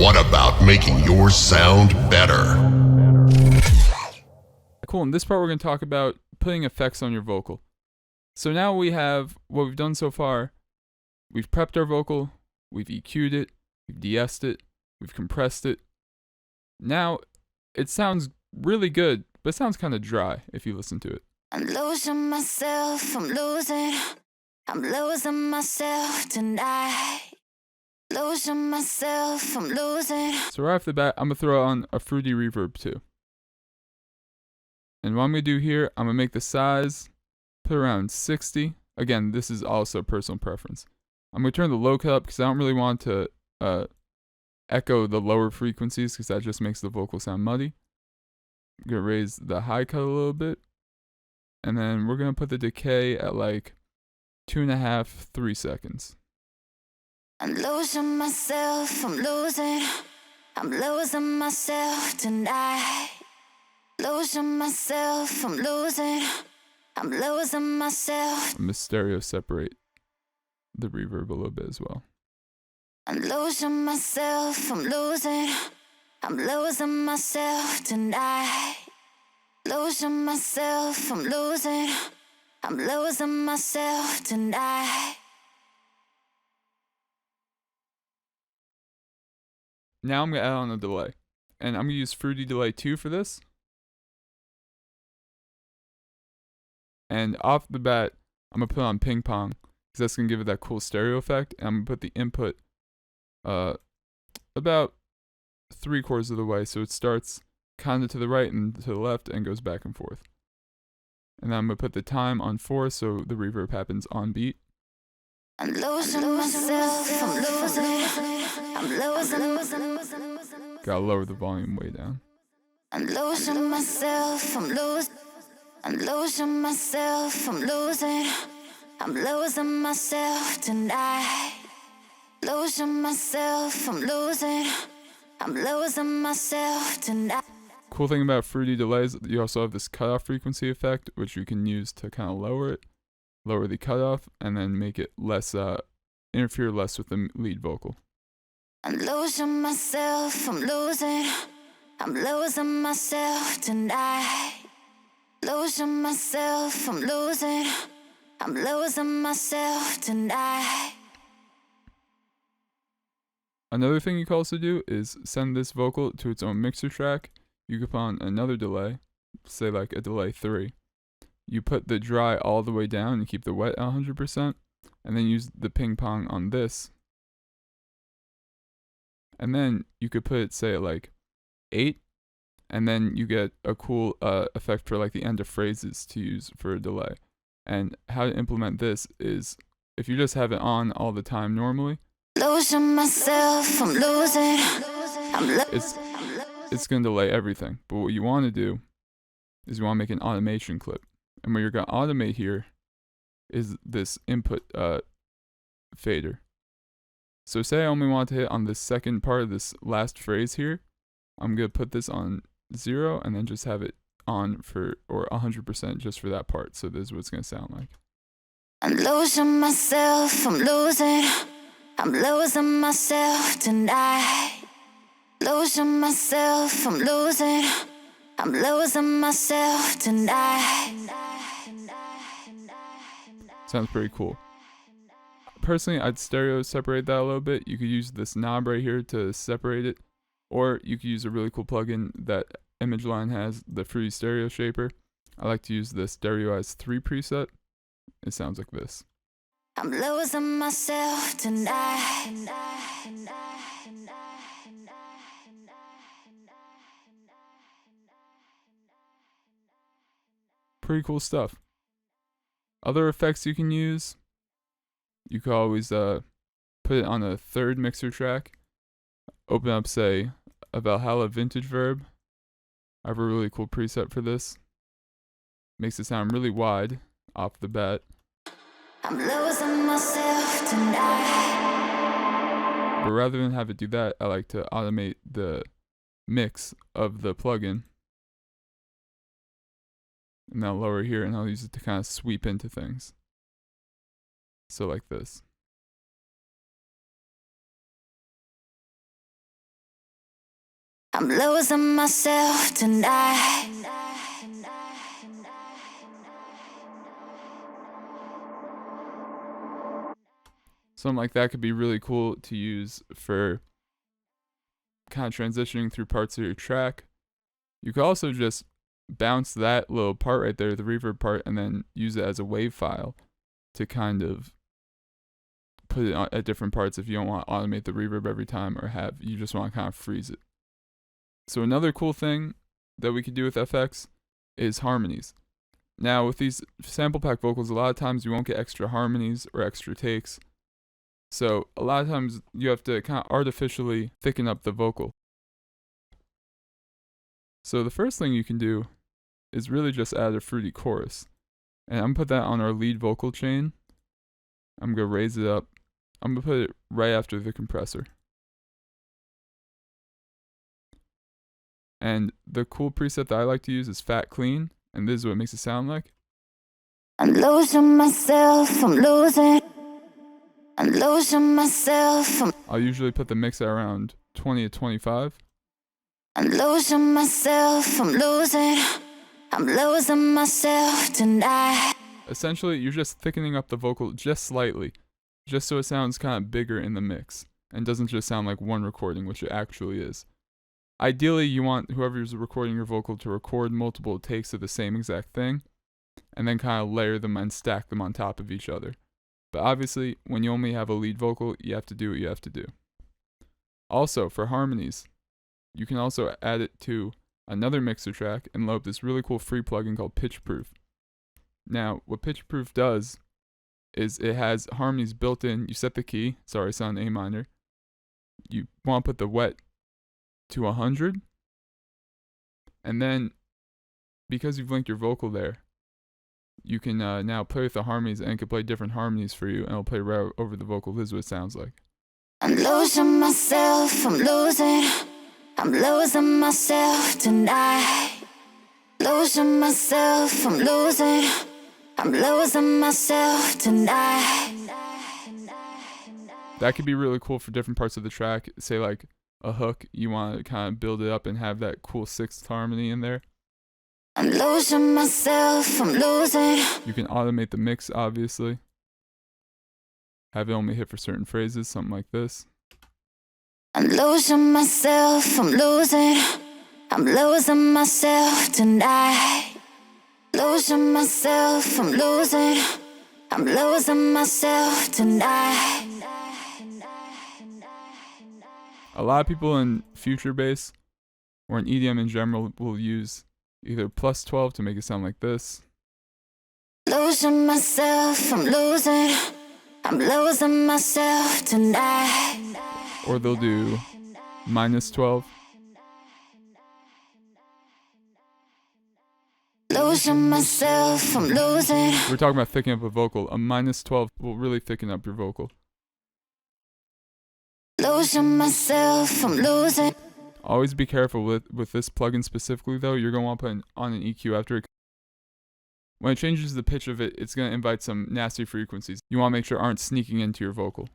What about making yours sound better? Cool, in this part we're going to talk about putting effects on your vocal. So now we have what we've done so far. We've prepped our vocal, we've EQ'd it, we've de-essed it, we've compressed it. Now, it sounds really good, but it sounds kind of dry if you listen to it. I'm losing myself, I'm losing myself tonight. Losing myself, I'm losing. So right off the bat, I'm going to throw on a fruity reverb too. And what I'm going to do here, I'm going to make the size, put around 60. Again, this is also personal preference. I'm going to turn the low cut up because I don't really want to echo the lower frequencies because that just makes the vocal sound muddy. I'm going to raise the high cut a little bit. And then we're going to put the decay at like 2.5, 3 seconds. I'm losing myself, I'm losing myself tonight. Losing myself, I'm losing myself. I'm going to stereo separate the reverb a little bit as well. I'm losing myself, I'm losing myself tonight. Losing myself, I'm losing myself tonight. Now I'm going to add on a delay. And I'm going to use Fruity Delay 2 for this. And off the bat, I'm going to put on Ping Pong because that's going to give it that cool stereo effect. And I'm going to put the input about 3/4 of the way. So it starts kind of to the right and to the left and goes back and forth. And then I'm going to put the time on 4 so the reverb happens on beat. I'm losing myself, I'm losing. Gotta lower the volume way down. I'm losing myself, I'm losing myself, I'm losing myself tonight. Losing myself, I'm losing myself tonight. Cool thing about Fruity Delays, you also have this cutoff frequency effect, which you can use to kind of lower the cutoff, and then make it less, interfere less with the lead vocal. I'm losing myself, I'm losing myself tonight. Losing myself, I'm losing myself tonight. Another thing you can also do is send this vocal to its own mixer track. You could put on another delay, say like a delay 3. You put the dry all the way down and keep the wet at 100%, and then use the ping pong on this. And then you could put it, say, at like 8, and then you get a cool effect for like the end of phrases to use for a delay. And how to implement this is if you just have it on all the time normally, Losing myself, I'm losing. It's going to delay everything. But what you want to do is you want to make an automation clip. And what you're going to automate here is this input fader. So say I only want to hit on the second part of this last phrase here. I'm going to put this on 0 and then just have it on for, or 100% just for that part. So this is what it's going to sound like. I'm losing myself, I'm losing myself tonight. Losing myself, I'm losing myself tonight. Sounds pretty cool. Personally, I'd stereo separate that a little bit. You could use this knob right here to separate it, or you could use a really cool plugin that ImageLine has, the Fruity Stereo Shaper. I like to use the Stereoize 3 preset. It sounds like this. I'm losing myself tonight. Pretty cool stuff. Other effects you can use, you could always put it on a third mixer track. Open up, say, a Valhalla vintage verb. I have a really cool preset for this. Makes it sound really wide off the bat. I'm losing myself tonight. But rather than have it do that, I like to automate the mix of the plugin. And I'll lower here and I'll use it to kind of sweep into things. So like this. I'm losing myself tonight. Something like that could be really cool to use for kind of transitioning through parts of your track. You could also just bounce that little part right there, the reverb part, and then use it as a wave file to kind of put it at different parts if you don't want to automate the reverb every time, or you just want to kind of freeze it. So another cool thing that we could do with FX is harmonies. Now with these sample pack vocals, a lot of times you won't get extra harmonies or extra takes. So a lot of times you have to kind of artificially thicken up the vocal. So the first thing you can do is really just add a fruity chorus. And I'm going to put that on our lead vocal chain. I'm going to raise it up. I'm going to put it right after the compressor. And the cool preset that I like to use is Fat Clean. And this is what it makes it sound like. I'm losing myself, I'm losing myself. I'll usually put the mix at around 20 to 25. I'm losing myself, I'm losing myself tonight. Essentially, you're just thickening up the vocal just slightly, just so it sounds kind of bigger in the mix and doesn't just sound like one recording, which it actually is. Ideally, you want whoever's recording your vocal to record multiple takes of the same exact thing and then kind of layer them and stack them on top of each other. But obviously, when you only have a lead vocal, you have to do what you have to do. Also, for harmonies, you can also add it to another mixer track and load this really cool free plugin called Pitch Proof. Now, what Pitch Proof does is it has harmonies built in. You set the key, sorry, it's on A minor. You want to put the wet to 100. And then, because you've linked your vocal there, you can now play with the harmonies, and it can play different harmonies for you, and it'll play right over the vocal. This is what it sounds like. I'm losing myself, I'm losing myself tonight. Losing myself, I'm losing myself tonight. That could be really cool for different parts of the track. Say like a hook, you want to kind of build it up and have that cool sixth harmony in there. I'm losing myself, I'm losing. You can automate the mix, obviously. Have it only hit for certain phrases, something like this. I'm losing myself, I'm losing myself tonight. Losing myself, I'm losing myself tonight. A lot of people in future bass or in EDM in general will use either plus 12 to make it sound like this. Losing myself, I'm losing myself tonight. Or they'll do minus 12. Losing myself, I'm losing. We're talking about thickening up a vocal. A minus 12 will really thicken up your vocal. Losing myself, I'm losing. Always be careful with this plugin specifically though. You're going to want to put on an EQ after it. When it changes the pitch of it, it's going to invite some nasty frequencies. You want to make sure aren't sneaking into your vocal.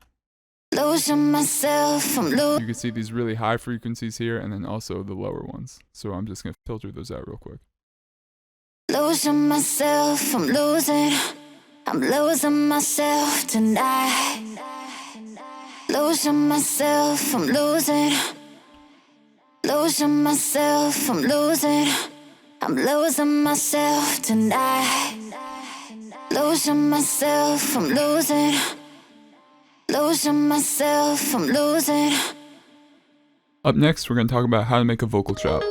Losing myself, I'm losing. You can see these really high frequencies here and then also the lower ones. So I'm just going to filter those out real quick. Losing myself, I'm losing myself tonight. Losing myself, I'm losing myself, I'm losing myself tonight. Losing myself, I'm losing myself, I'm losing. Up next, we're going to talk about how to make a vocal chop.